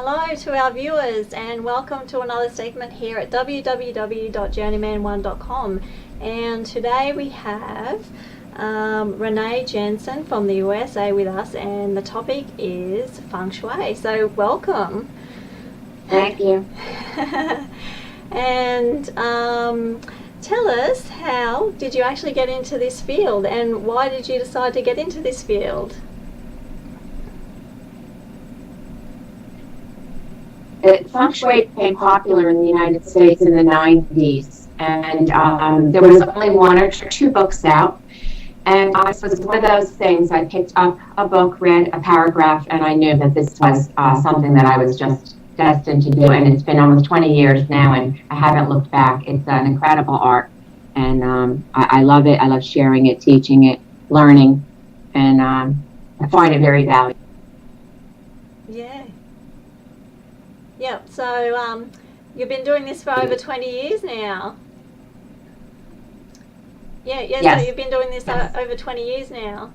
Hello to our viewers and welcome to another segment here at www.journeyman1.com. And today we have Renae Jensen from the USA with us, and the topic is Feng Shui. So welcome. Thank you. And tell us, how did you actually get into this field and why did you decide to get into this field? Feng Shui became popular in the United States in the 90s, and there was only one or two books out, and it was one of those things. I picked up a book, read a paragraph, and I knew that this was something that I was just destined to do, and it's been almost 20 years now, and I haven't looked back. It's an incredible art, and I love it. I love sharing it, teaching it, learning, and I find it very valuable. Yeah. Yep, so you've been doing this for over 20 years now. Yes. So you've been doing this over 20 years now.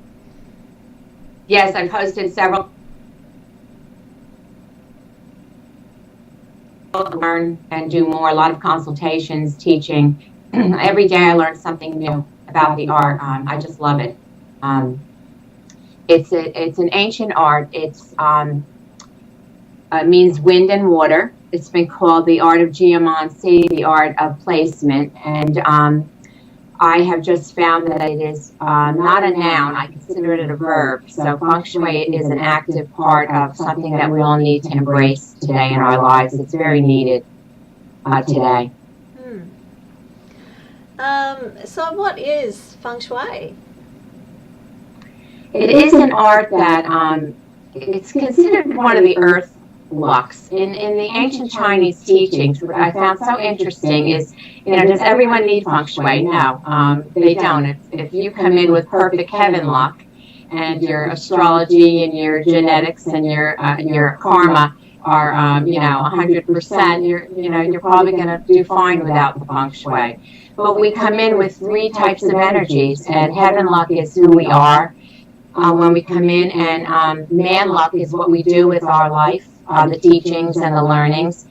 Yes, I've hosted several. Learn and do more, a lot of consultations, teaching. Every day I learn something new about the art. I just love it. It's an ancient art. It means wind and water. It's been called the art of geomancy, the art of placement, and I have just found that it is not a noun. I consider it a verb. So Feng Shui is an active part of something that we all need to embrace today in our lives. It's very needed today. So what is Feng Shui? It is an art that it's considered one of the earth lux. In the ancient Chinese teachings, what I found so interesting is, does everyone need Feng Shui? No, they don't. If you come in with perfect heaven luck and your astrology and your genetics and your karma are 100%, you're probably going to do fine without the Feng Shui. But we come in with three types of energies, and heaven luck is who we are when we come in, and man luck is what we do with our life. The teachings and the learnings.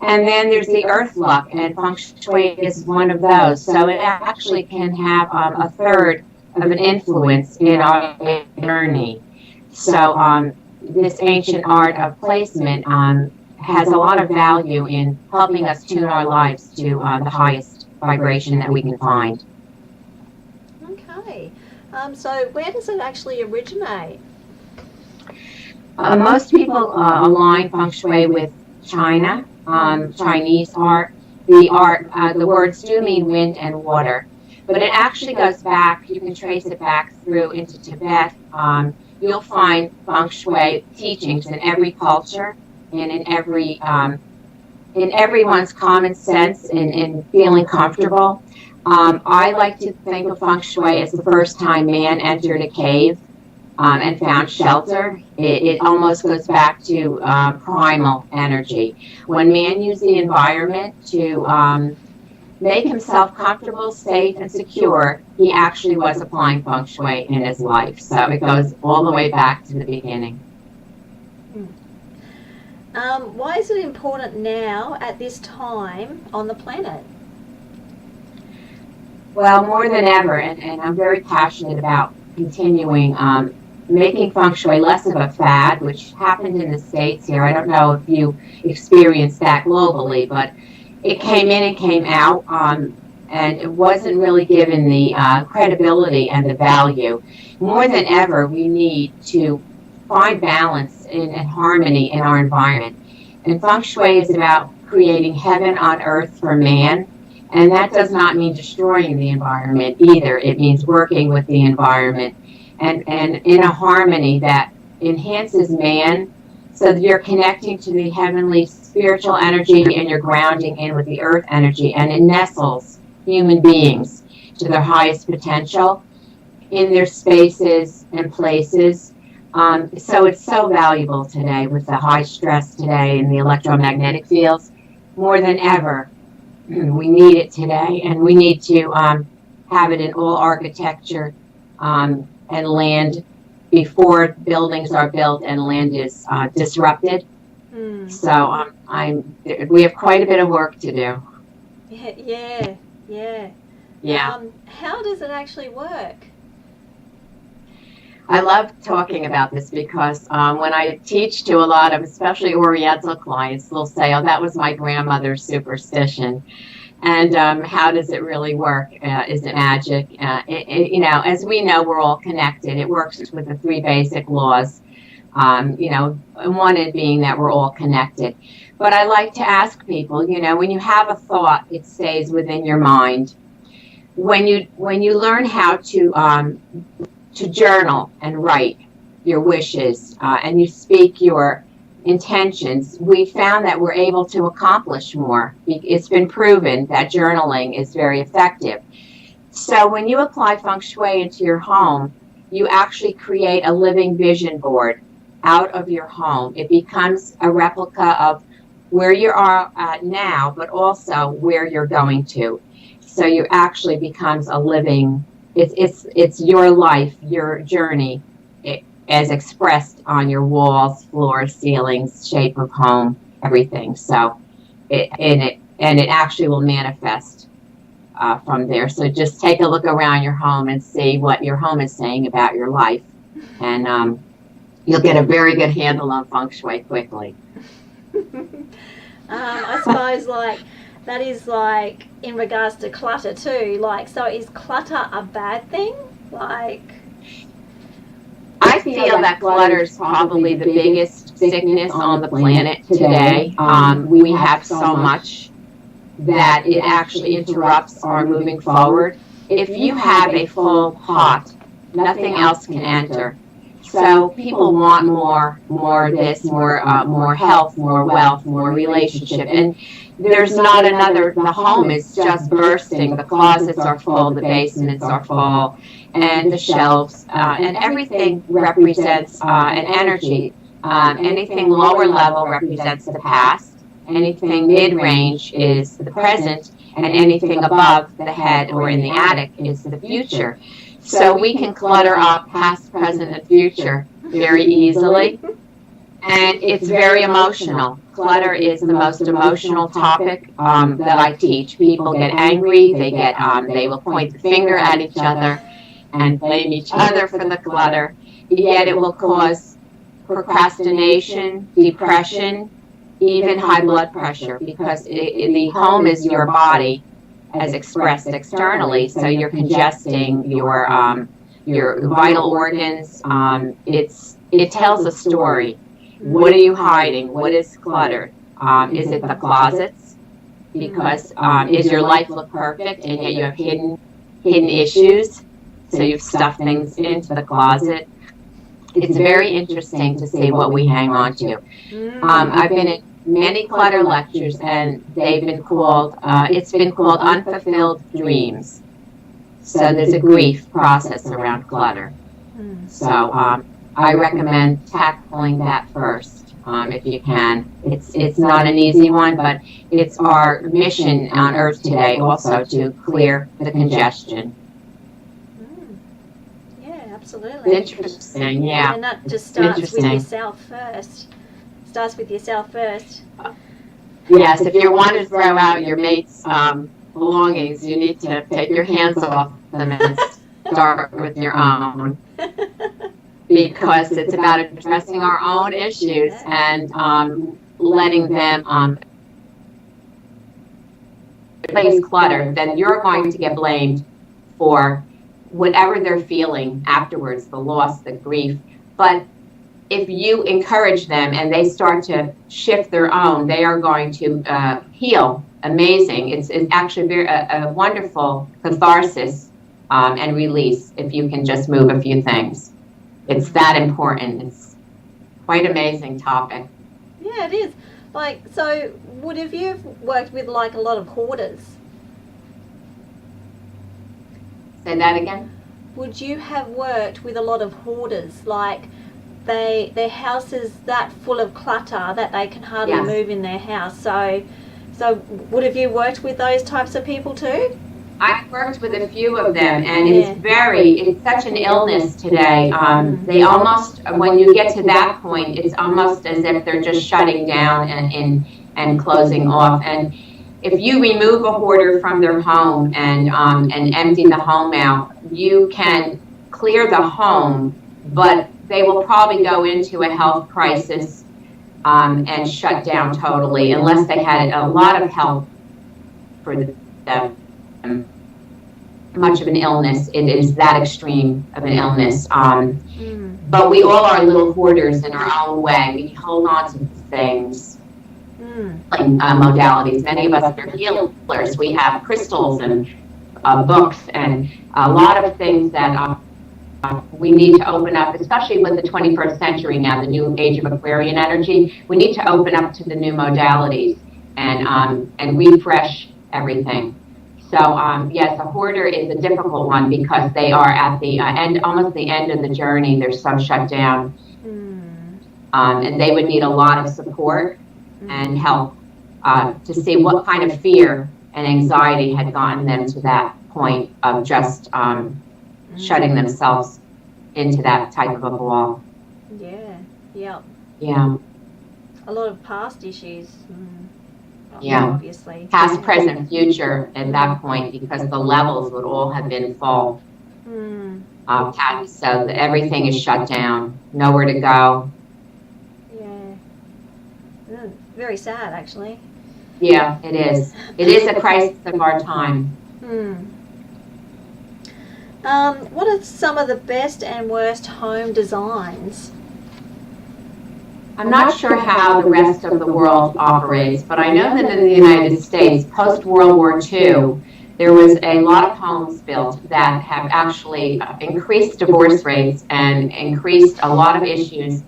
And then there's the earth luck, and Feng Shui is one of those. So it actually can have a third of an influence in our journey. So this ancient art of placement has a lot of value in helping us tune our lives to the highest vibration that we can find. Okay. So where does it actually originate? Most people align Feng Shui with China, Chinese art. The words do mean wind and water, but it actually goes back. You can trace it back through into Tibet. You'll find Feng Shui teachings in every culture and in everyone's common sense in feeling comfortable. I like to think of Feng Shui as the first time man entered a cave and found shelter. It almost goes back to primal energy. When man used the environment to make himself comfortable, safe, and secure, he actually was applying Feng Shui in his life. So it goes all the way back to the beginning. Why is it important now at this time on the planet? Well, more than ever, and I'm very passionate about continuing making Feng Shui less of a fad, which happened in the States here. I don't know if you experienced that globally, but it came in and came out, and it wasn't really given the credibility and the value. More than ever, we need to find balance and harmony in our environment. And Feng Shui is about creating heaven on earth for man, and that does not mean destroying the environment either. It means working with the environment and in a harmony that enhances man, so that you're connecting to the heavenly spiritual energy and you're grounding in with the earth energy, and it nestles human beings to their highest potential in their spaces and places. So it's so valuable today with the high stress today in the electromagnetic fields. More than ever, we need it today, and we need to have it in all architecture and land before buildings are built and land is disrupted. So we have quite a bit of work to do. Yeah. How does it actually work? I love talking about this because when I teach to a lot of, especially Oriental clients, they'll say, "Oh, that was my grandmother's superstition." And how does it really work? Is it magic? As we know, we're all connected. It works with the three basic laws. One it being that we're all connected. But I like to ask people, when you have a thought, it stays within your mind. When you learn how to journal and write your wishes and you speak your intentions, we found that we're able to accomplish more. It's been proven that journaling is very effective. So when you apply feng shui into your home, you actually create a living vision board out of your home. It becomes a replica of where you are now, but also where you're going to. So you actually becomes a living, it's your life, your journey, as expressed on your walls, floors, ceilings, shape of home, everything. So it actually will manifest from there. So just take a look around your home and see what your home is saying about your life, and you'll get a very good handle on feng shui quickly. I suppose that is in regards to clutter too. So is clutter a bad thing? I feel that clutter is probably the biggest sickness on the planet today. We have so much that it actually interrupts our moving forward. If you have a full pot, nothing else can enter. So people want more this, more health, more wealth, more relationship. And there's not another, the home is just bursting. The closets are full, the basements are full, and the shelves, and everything represents an energy. Anything lower level represents the past. Anything mid-range is the present, and anything above the head or in the attic is the future. So we can clutter up past, present, and future very easily. And it's very emotional. Clutter is the most emotional topic that I teach. People get angry, they will point the finger at each other and blame each other for the clutter. Yet it will cause procrastination, depression, even high blood pressure, because the home is your body as expressed externally, so you're congesting your vital organs. It tells a story. What are you hiding? What is cluttered? Is it the closets? Because is your life look perfect and yet you have hidden issues? So you've stuffed things into the closet. It's very interesting to see what we hang on to. I've been at many clutter lectures, and it's been called unfulfilled dreams. So there's a grief process around clutter. So I recommend tackling that first if you can. It's not an easy one, but it's our mission on Earth today also to clear the congestion. Yeah, absolutely. Interesting, yeah. And that just starts with yourself first. Yes, if you want to throw out your mate's belongings, you need to take your hands off them and start with your own. Because it's about addressing our own issues and letting them replace clutter, then you're going to get blamed for whatever they're feeling afterwards, the loss, the grief. But if you encourage them and they start to shift their own, they are going to heal. Amazing. It's actually a wonderful catharsis and release if you can just move a few things. It's that important. It's quite amazing topic. Yeah, it is. So have you worked with a lot of hoarders? Say that again? Would you have worked with a lot of hoarders? Their house is that full of clutter that they can hardly Yes. move in their house. So have you worked with those types of people too? I've worked with a few of them, and it's such an illness today. They almost, when you get to that point, it's almost as if they're just shutting down and closing off. And if you remove a hoarder from their home and empty the home out, you can clear the home, but they will probably go into a health crisis and shut down totally, unless they had a lot of help for them. Much of an illness, it is that extreme of an illness. But we all are little hoarders in our own way. We hold on to things, like modalities. Many of us are healers. We have crystals and books and a lot of things that we need to open up, especially with the 21st century now, the new age of Aquarian energy. We need to open up to the new modalities and refresh everything. So yes, a hoarder is a difficult one because they are at the end, almost the end of the journey. They're so shut down, and they would need a lot of support and help to see what kind of fear and anxiety had gotten them to that point of just shutting themselves into that type of a ball. Yeah. Yep. Yeah. A lot of past issues. Yeah, obviously. Past, present, future at that point, because the levels would all have been full. So everything is shut down, nowhere to go. Yeah. Very sad, actually. Yeah, it is. It is a crisis of our time. What are some of the best and worst home designs? I'm not sure how the rest of the world operates, but I know that in the United States, post-World War II, there was a lot of homes built that have actually increased divorce rates and increased a lot of issues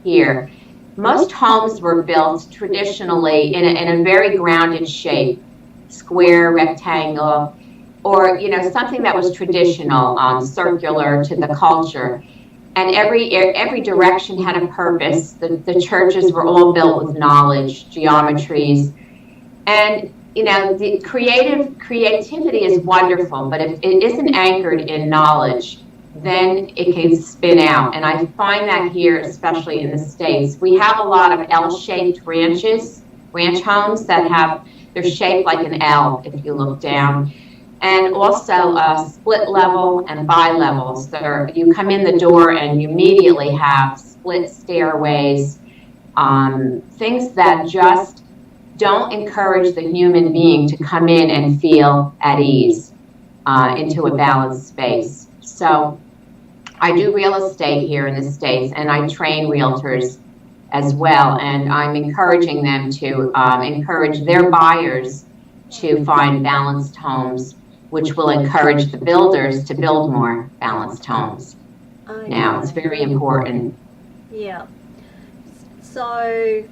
here. Most homes were built traditionally in a very grounded shape, square, rectangle, or something that was traditional, circular to the culture. And every direction had a purpose. The churches were all built with knowledge, geometries, and the creativity is wonderful. But if it isn't anchored in knowledge, then it can spin out. And I find that here, especially in the States, we have a lot of L-shaped ranch homes that they're shaped like an L if you look down. And also split level and bi-levels. So you come in the door and you immediately have split stairways, things that just don't encourage the human being to come in and feel at ease into a balanced space. So I do real estate here in the States, and I train realtors as well, and I'm encouraging them to encourage their buyers to find balanced homes, which will encourage the builders to build more balanced homes. Now, it's very important. Yeah. So,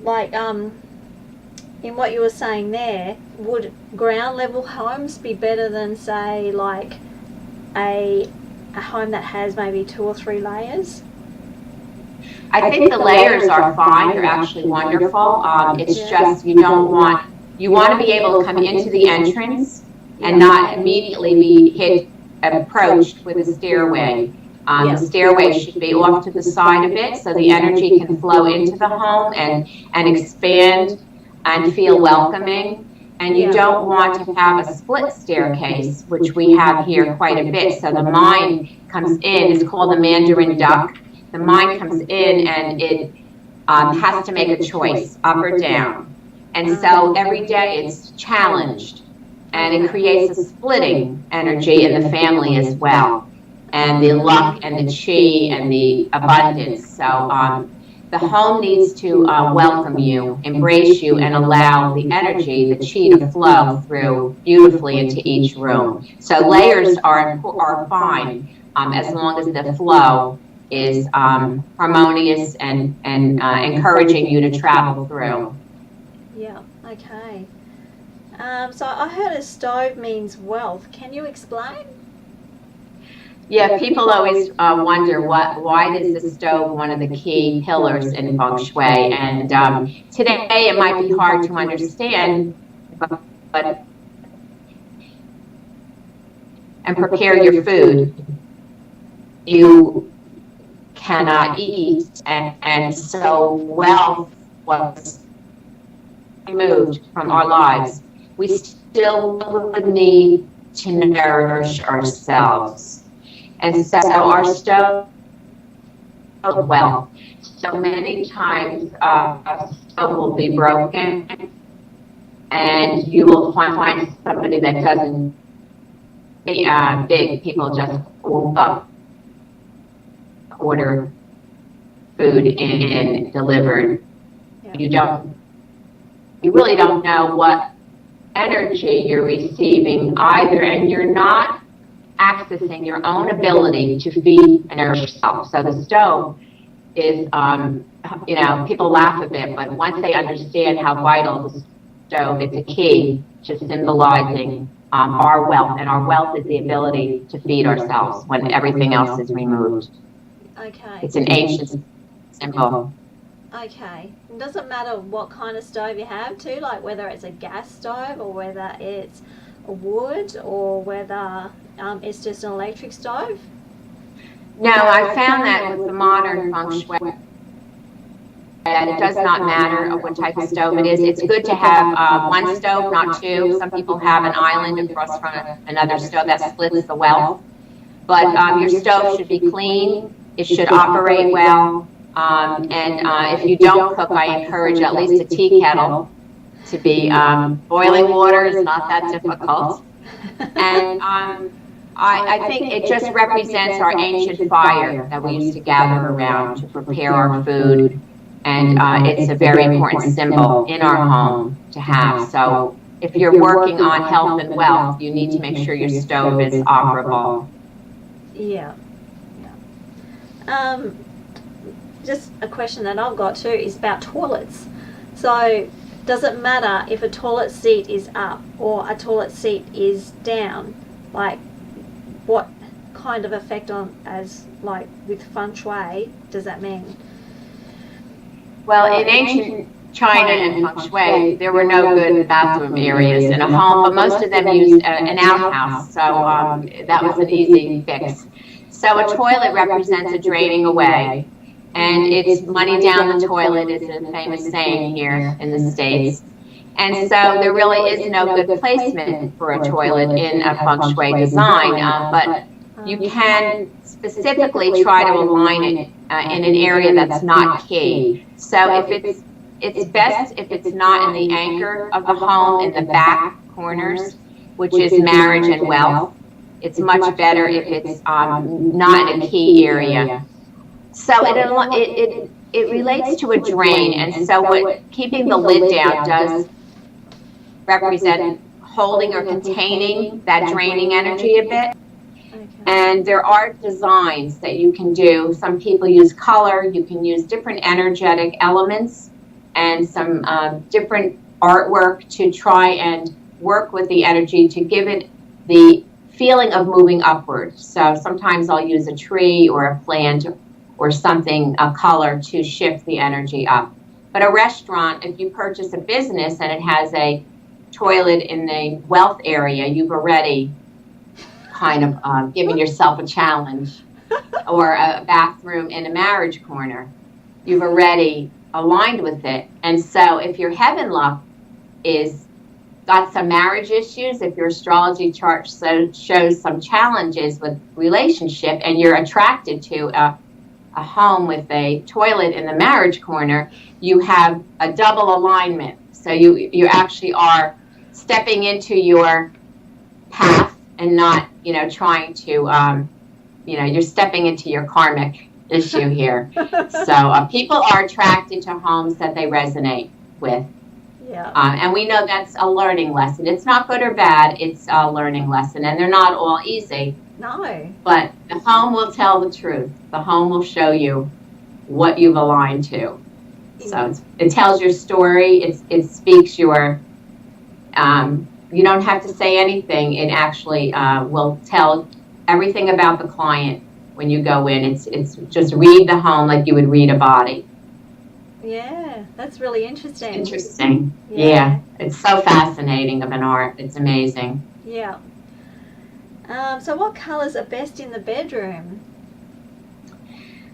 like, in what you were saying there, would ground level homes be better than, say, like a home that has maybe 2 or 3 layers? I think the layers are fine. They're actually wonderful. It's just you want to be able to come into the entrance and not immediately be approached with a stairway. The stairway should be off to the side a bit so the energy can flow into the home and expand and feel welcoming. And you don't want to have a split staircase, which we have here quite a bit. So the mind comes in. It's called the Mandarin duck. The mind comes in and it has to make a choice, up or down. And so every day it's challenged. And it creates a splitting energy in the family as well. And the luck and the chi and the abundance. So the home needs to welcome you, embrace you, and allow the energy, the chi, to flow through beautifully into each room. So layers are fine as long as the flow is harmonious and encouraging you to travel through. Yeah, okay. So I heard a stove means wealth. Can you explain? Yeah, people always wonder why is the stove one of the key pillars in Feng Shui? And today it might be hard to understand, but and prepare your food, you cannot eat. And so wealth was removed from our lives. We still would need to nourish ourselves. And so our stove well. So many times stove will be broken, and you will find somebody that doesn't, big people just order food in delivered. Yeah. You really don't know what energy you're receiving either, and you're not accessing your own ability to feed and nourish yourself. So the stove is, people laugh a bit, but once they understand how vital the stove, it's a key to symbolizing our wealth, and our wealth is the ability to feed ourselves when everything else is removed. Okay. It's an ancient symbol. Okay. It doesn't matter what kind of stove you have too, like whether it's a gas stove or whether it's a wood or whether it's just an electric stove? No, I found that with the modern feng shui, that it does not matter what type of stove it is. It's good to have one stove, not two. Some people have an island across from another stove that splits the wealth. But your stove should be clean. It should operate well. And if you don't cook, I encourage at least a tea kettle to be. Boiling water is not that difficult. And I think it just represents our ancient fire that we used to gather around to prepare our food. And it's a very important symbol in our home to have. So if you're working on health and wealth, you need to make sure your stove is operable. Yeah. Just a question that I've got too is about toilets. So does it matter if a toilet seat is up or a toilet seat is down? Like, what kind of effect on, as like with feng shui, does that mean? Well, in ancient China and feng shui, there were no good bathroom areas in a home, but most of them used an outhouse, so that was an easy fix. So a toilet represents a draining away, and it's money down the toilet is a famous saying here in the States. And so there really is no good placement for a toilet in a feng shui design, but you can specifically try to align it in an area that's not key. So if it's best if it's not in the anchor of the home, in the back corners, which is marriage and wealth. It's much better if it's not in a key area. So it relates to a drain, and so what keeping the lid down does represent holding or containing that draining energy a bit. Okay. And there are designs that you can do. Some people use color. You can use different energetic elements and some different artwork to try and work with the energy to give it the feeling of moving upward. So sometimes I'll use a tree or a plant or something, a color, to shift the energy up. But a restaurant, if you purchase a business and it has a toilet in the wealth area, you've already kind of given yourself a challenge. Or a bathroom in a marriage corner, you've already aligned with it. And so if your heaven luck is got some marriage issues, if your astrology chart shows some challenges with relationship, and you're attracted to a home with a toilet in the marriage corner, you have a double alignment. So you actually are stepping into your path and not, trying to, you're stepping into your karmic issue here. So people are attracted to homes that they resonate with. Yeah. And we know that's a learning lesson. It's not good or bad. It's a learning lesson. And they're not all easy. No. But the home will tell the truth. The home will show you what you've aligned to. So it tells your story. It speaks your, you don't have to say anything. It actually will tell everything about the client when you go in. It's just read the home like you would read a body. Yeah, that's really interesting. Yeah. It's so fascinating of an art. It's amazing. Yeah. So what colours are best in the bedroom?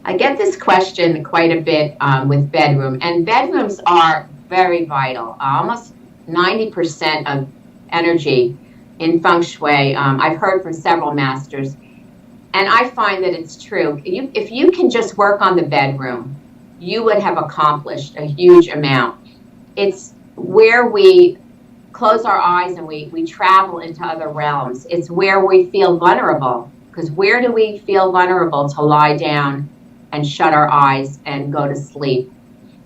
I get this question quite a bit with bedroom, and bedrooms are very vital. Almost 90% of energy in feng shui, I've heard from several masters, and I find that it's true. If you can just work on the bedroom, you would have accomplished a huge amount. It's where we close our eyes and we travel into other realms. It's where we feel vulnerable, because where do we feel vulnerable? To lie down and shut our eyes and go to sleep.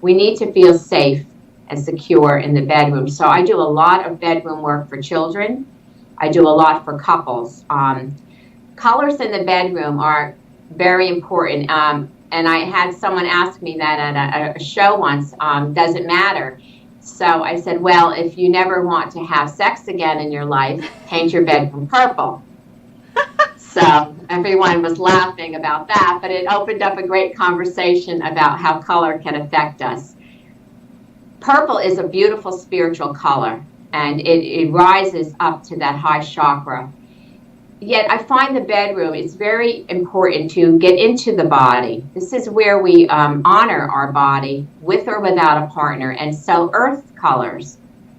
We need to feel safe and secure in the bedroom. So I do a lot of bedroom work for children. I do a lot for couples. Colors in the bedroom are very important. And I had someone ask me that at a show once, does it matter? So I said, well, if you never want to have sex again in your life, paint your bedroom purple. So everyone was laughing about that, but it opened up a great conversation about how color can affect us. Purple is a beautiful spiritual color, and it rises up to that high chakra. Yet I find the bedroom is very important to get into the body. This is where we honor our body with or without a partner. And so earth colors,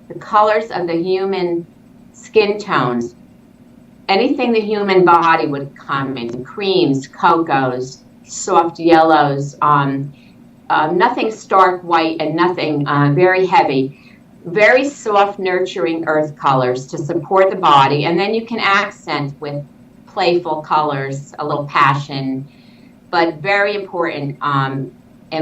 the colors of the human skin tones, anything the human body would come in, creams, cocos, soft yellows, nothing stark white and nothing very heavy. Very soft, nurturing earth colors to support the body, and then you can accent with playful colors, a little passion, but very important and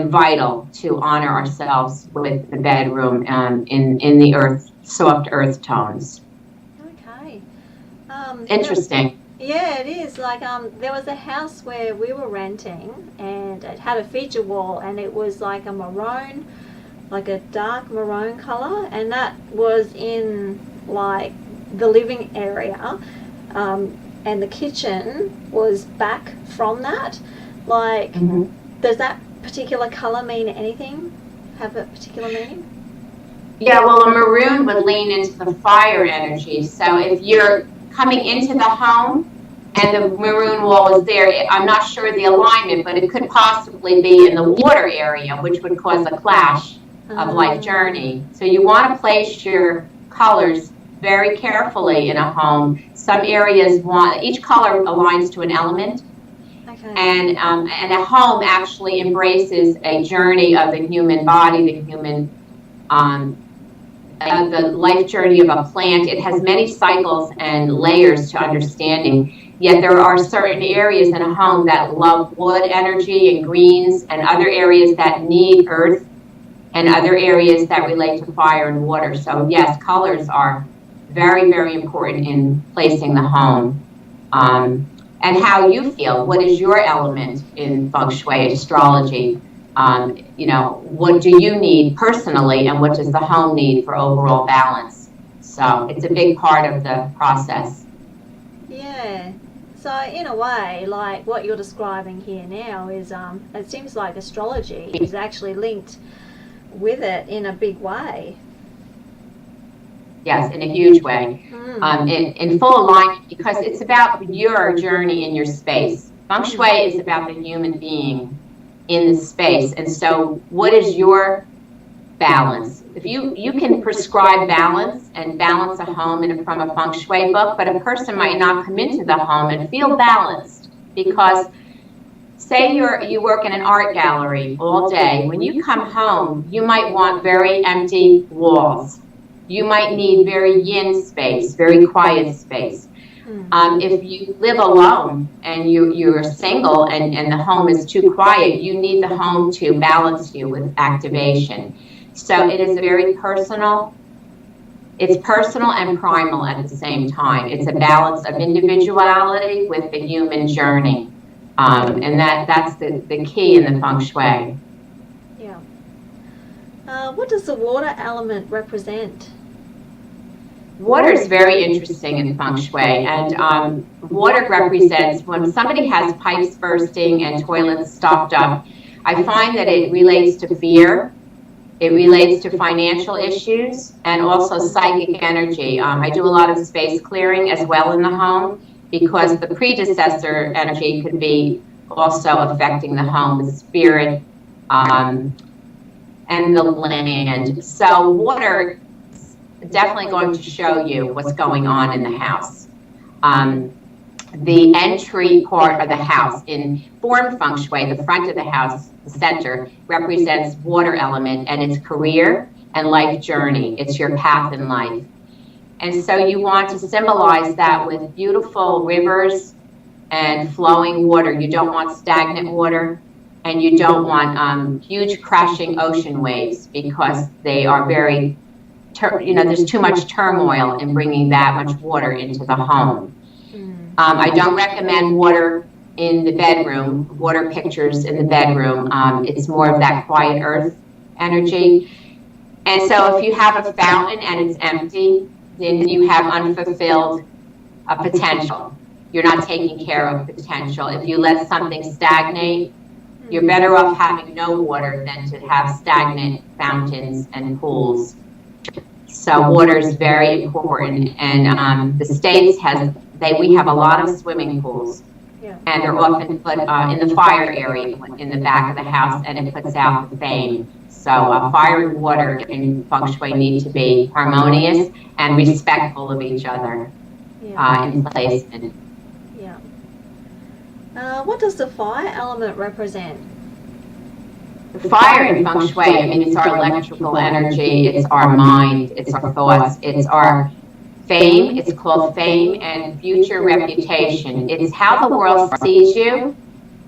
vital to honor ourselves with the bedroom in the earth, soft earth tones. Okay. Interesting. Yeah, it is. Like, there was a house where we were renting, and it had a feature wall, and it was like a maroon, like a dark maroon color, and that was in like the living area, and the kitchen was back from that. Like, does that particular color mean anything? Have a particular meaning? Yeah, well, a maroon would lean into the fire energy. So if you're coming into the home and the maroon wall is there, I'm not sure the alignment, but it could possibly be in the water area, which would cause a clash of life journey. So you want to place your colors very carefully in a home. Some areas each color aligns to an element. Okay. And a home actually embraces a journey of the human body, the human, the life journey of a plant. It has many cycles and layers to understanding. Yet there are certain areas in a home that love wood energy and greens, and other areas that need earth, and other areas that relate to fire and water. So yes, colors are very, very important in placing the home. And how you feel, what is your element in feng shui, astrology? What do you need personally, and what does the home need for overall balance? So it's a big part of the process. Yeah. So in a way, like what you're describing here now is, it seems like astrology is actually linked with it in a big way. Yes, in a huge way, in full alignment, because it's about your journey in your space. Feng Shui is about the human being in the space, and so what is your balance? If you can prescribe balance and balance a home from a Feng Shui book, but a person might not come into the home and feel balanced, because say you work in an art gallery all day. When you come home, you might want very empty walls. You might need very yin space, very quiet space. If you live alone and you're single and the home is too quiet, you need the home to balance you with activation. So it is very personal. It's personal and primal at the same time. It's a balance of individuality with the human journey. And that's the key in the Feng Shui. Yeah. What does the water element represent? Water is very interesting in Feng Shui, and water represents when somebody has pipes bursting and toilets stopped up. I find that it relates to fear, it relates to financial issues, and also psychic energy. I do a lot of space clearing as well in the home, because the predecessor energy could be also affecting the home, the spirit, and the land. So water is definitely going to show you what's going on in the house. The entry part of the house in form feng shui, the front of the house, the center, represents water element and its career and life journey. It's your path in life. And so you want to symbolize that with beautiful rivers and flowing water. You don't want stagnant water, and you don't want huge crashing ocean waves, because they are very, there's too much turmoil in bringing that much water into the home. I don't recommend water in the bedroom, water pictures in the bedroom. It's more of that quiet earth energy. And so if you have a fountain and it's empty, then you have unfulfilled potential. You're not taking care of potential. If you let something stagnate, you're better off having no water than to have stagnant fountains and pools. So water is very important. And the States we have a lot of swimming pools. Yeah. And they're often put in the fire area in the back of the house, and it puts out the fame. So fire and water in feng shui need to be harmonious and respectful of each other in placement. Yeah. What does the fire element represent? The fire in feng shui, it's our electrical energy, it's our mind, it's our thoughts, it's our fame. It's called fame and future reputation. It's how the world sees you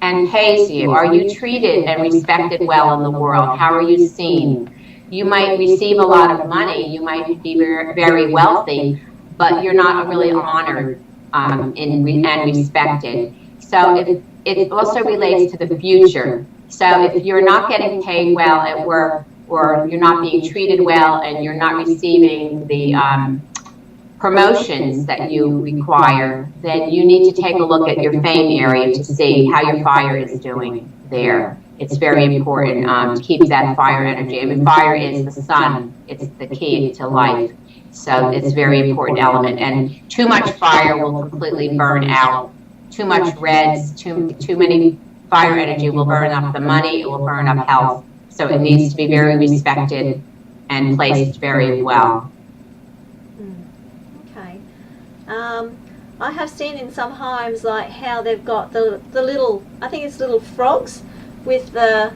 and pays you. Are you treated and respected well in the world? How are you seen? You might receive a lot of money. You might be very wealthy, but you're not really honored and respected. So it also relates to the future. So if you're not getting paid well at work, or you're not being treated well, and you're not receiving the promotions that you require, then you need to take a look at your fame area to see how your fire is doing there. It's very important to keep that fire energy. Fire is the sun. It's the key to life. So it's a very important element. And too much fire will completely burn out. Too much reds, too many fire energy will burn up the money, it will burn up health. So it needs to be very respected and placed very well. I have seen in some homes like how they've got the little, I think it's little frogs with the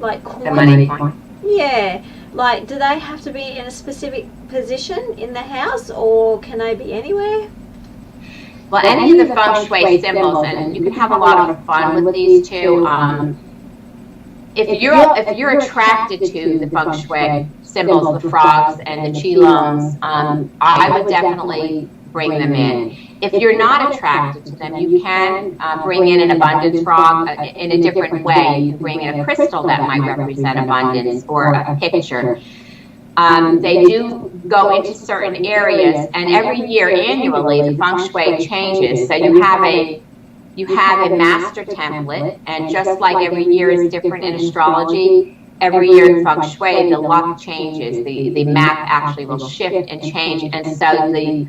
like coin. The money coin. Yeah, like do they have to be in a specific position in the house, or can they be anywhere? Well, any of the feng shui symbols, and you can have a lot of fun with these too. If you're attracted to the feng shui symbols, the frogs and the qiloms, I would definitely bring them in. If you're not attracted to them, you can bring in an abundance frog in a different way. You can bring in a crystal that might represent abundance, or a picture. They do go into certain areas, and every year annually the feng shui changes. So you have a master template, and just like every year is different in astrology, every year in feng shui the luck changes. The map actually will shift and change, and so the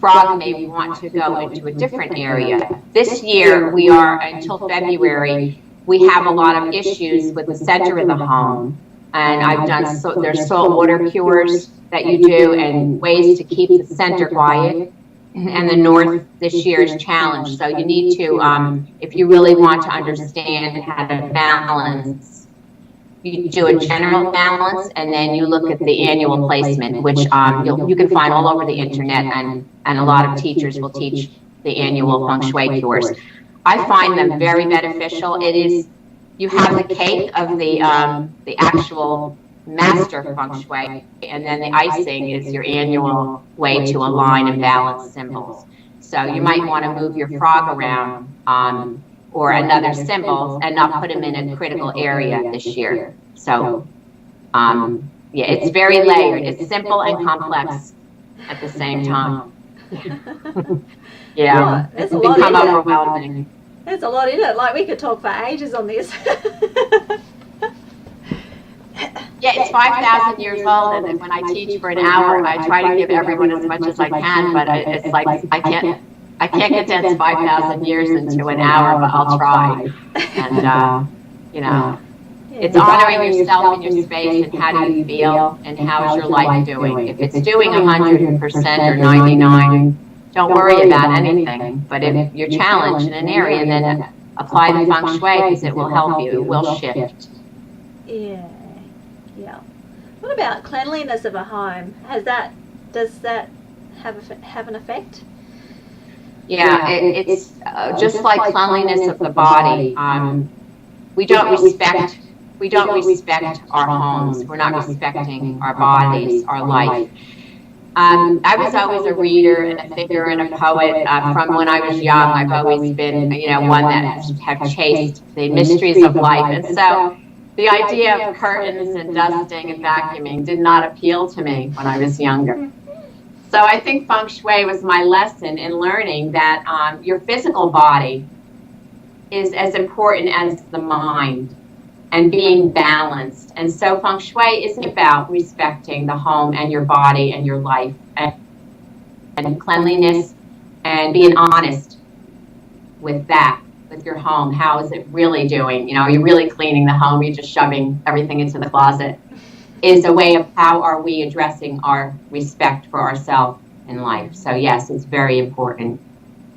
frog may want to go into a different area. This year we are, until February, we have a lot of issues with the center of the home. And I've done, there's salt water cures that you do, and ways to keep the center quiet. And the north this year is challenged. So you need to, if you really want to understand how to balance, you do a general balance, and then you look at the annual placement, which you can find all over the internet, and a lot of teachers will teach the annual feng shui cures. I find them very beneficial. It is, you have the cake of the actual master feng shui, and then the icing is your annual way to align and balance symbols. So you might want to move your frog around or another symbol and not put them in a critical area this year. So yeah, it's very layered. It's simple and complex at the same time. Yeah, it can become overwhelming. There's a lot in it. Like, we could talk for ages on this. Yeah, it's 5,000 years old, and when I teach for an hour, I try to give everyone as much as I can, but it's like I can't I can't condense 5,000 years into an hour, but I'll try. And, you know, it's honoring yourself and your space and how do you feel and how's your life doing. If it's doing 100% or 99, don't worry about anything. But if you're challenged in an area, then apply the feng shui because it will help you. It will shift. Yeah. Yeah. What about cleanliness of a home? Does that have an effect? Yeah, it's just like cleanliness of the body. We don't respect our homes. We're not respecting our bodies, our life. I was always a reader and a thinker and a poet. From when I was young, I've always been, one that have chased the mysteries of life. And so the idea of curtains and dusting and vacuuming did not appeal to me when I was younger. So I think feng shui was my lesson in learning that your physical body is as important as the mind and being balanced. And so feng shui isn't about respecting the home and your body and your life and cleanliness and being honest with that, with your home. How is it really doing? Are you really cleaning the home? You're just shoving everything into the closet. Is a way of how are we addressing our respect for ourselves in life. So yes, it's very important.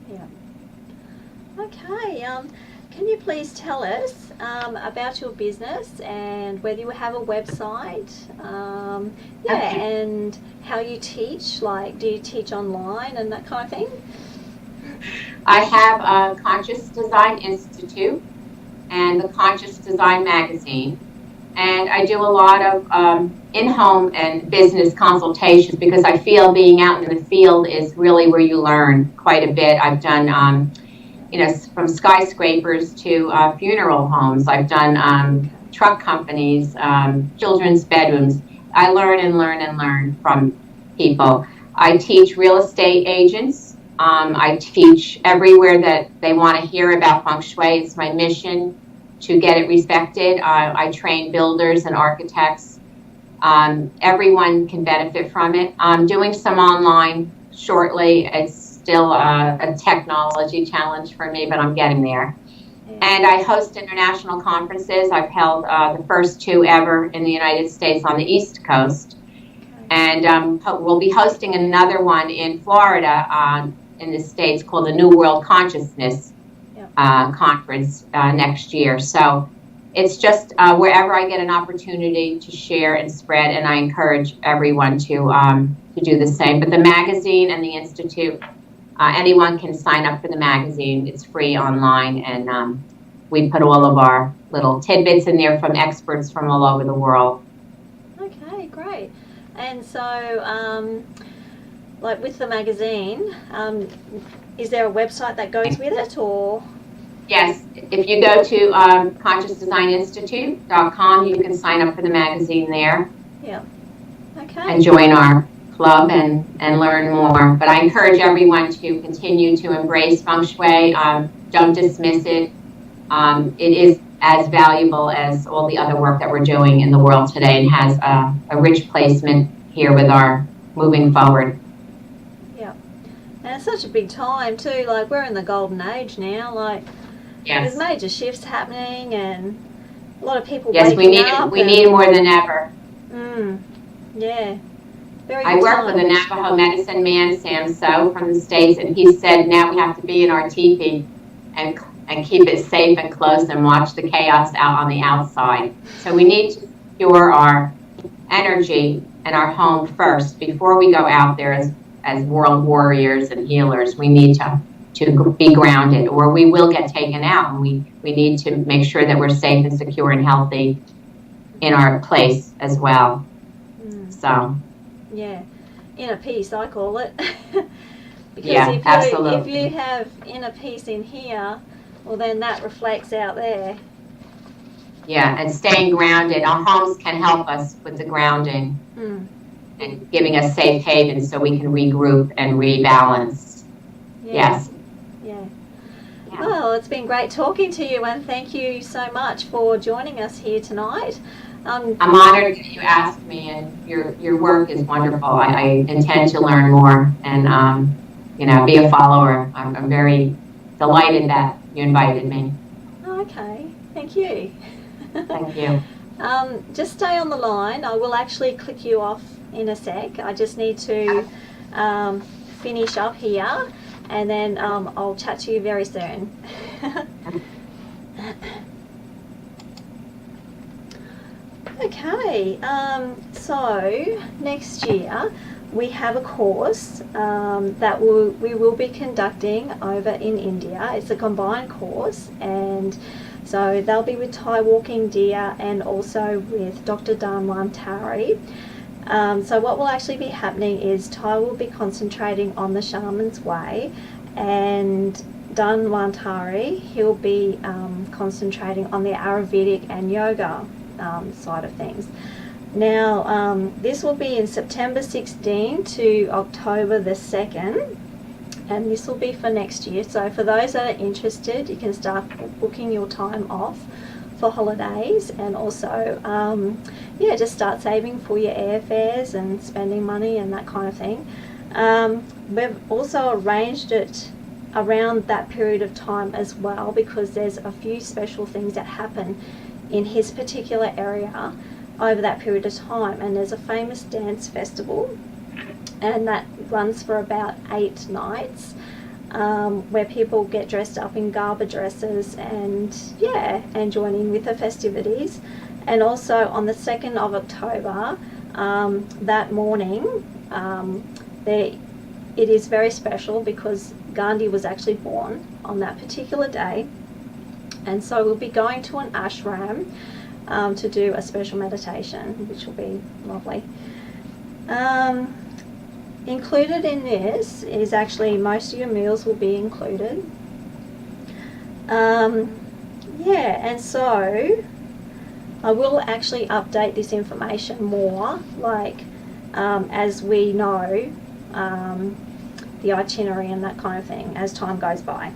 Yeah. Okay. Can you please tell us about your business and whether you have a website? Okay. And how you teach. Like, do you teach online and that kind of thing? I have a Conscious Design Institute and the Conscious Design Magazine. And I do a lot of in-home and business consultations because I feel being out in the field is really where you learn quite a bit. I've done, from skyscrapers to funeral homes. I've done truck companies, children's bedrooms. I learn and learn and learn from people. I teach real estate agents. I teach everywhere that they want to hear about feng shui. It's my mission to get it respected. I train builders and architects. Everyone can benefit from it. I'm doing some online shortly. It's still a technology challenge for me, but I'm getting there. And I host international conferences. I've held the first 2 ever in the United States on the East Coast. And we'll be hosting another one in Florida in the States called the New World Consciousness conference next year. So it's just wherever I get an opportunity to share and spread, and I encourage everyone to do the same. But the magazine and the Institute, anyone can sign up for the magazine. It's free online, and we put all of our little tidbits in there from experts from all over the world. Okay, great. And so, like with the magazine, is there a website that goes with it, or? Yes, if you go to consciousdesigninstitute.com, you can sign up for the magazine there. Yeah. Okay. And join our club and learn more. But I encourage everyone to continue to embrace feng shui. Don't dismiss it. It is as valuable as all the other work that we're doing in the world today and has a rich placement here with our moving forward. Yeah. And it's such a big time too. Like, we're in the golden age now. Like, yes, there's major shifts happening and a lot of people waking up. We need it more than ever. Yeah. Very I work with a Navajo medicine man, Sam So, from the States, and he said now we have to be in our teepee and keep it safe and close and watch the chaos out on the outside. So we need to secure our energy and our home first before we go out there as world warriors and healers. We need to be grounded, or we will get taken out. And we need to make sure that we're safe and secure and healthy in our place as well. So. Yeah, inner peace, I call it. Because yeah, absolutely. If you have inner peace in here, well, then that reflects out there. Yeah, and staying grounded. Our homes can help us with the grounding and giving us safe haven so we can regroup and rebalance. Yes. Yeah. Well, it's been great talking to you, and thank you so much for joining us here tonight. I'm honored that you asked me, and your work is wonderful. I intend to learn more, and be a follower. I'm very delighted that you invited me. Okay, thank you. Thank you. Just stay on the line. I will actually click you off in a sec. I just need to finish up here, and then I'll chat to you very soon. Okay, so next year we have a course that we will be conducting over in India. It's a combined course, and so they'll be with Thai walking deer and also with Dr. Danwan Tari. So what will actually be happening is Thai will be concentrating on the shaman's way, and Danwan Tari, he'll be concentrating on the Ayurvedic and yoga side of things. Now, this will be in September 16 to October the 2nd, and this will be for next year. So for those that are interested, you can start booking your time off for holidays, and also, just start saving for your airfares and spending money and that kind of thing. We've also arranged it around that period of time as well, because there's a few special things that happen in his particular area over that period of time, and there's a famous dance festival, and that runs for about 8 nights, where people get dressed up in Garba dresses and join in with the festivities. And also on the 2nd of October, that morning, it is very special because Gandhi was actually born on that particular day. And so we'll be going to an ashram to do a special meditation, which will be lovely. Included in this is actually most of your meals will be included. And so I will actually update this information more, as we know the itinerary and that kind of thing as time goes by.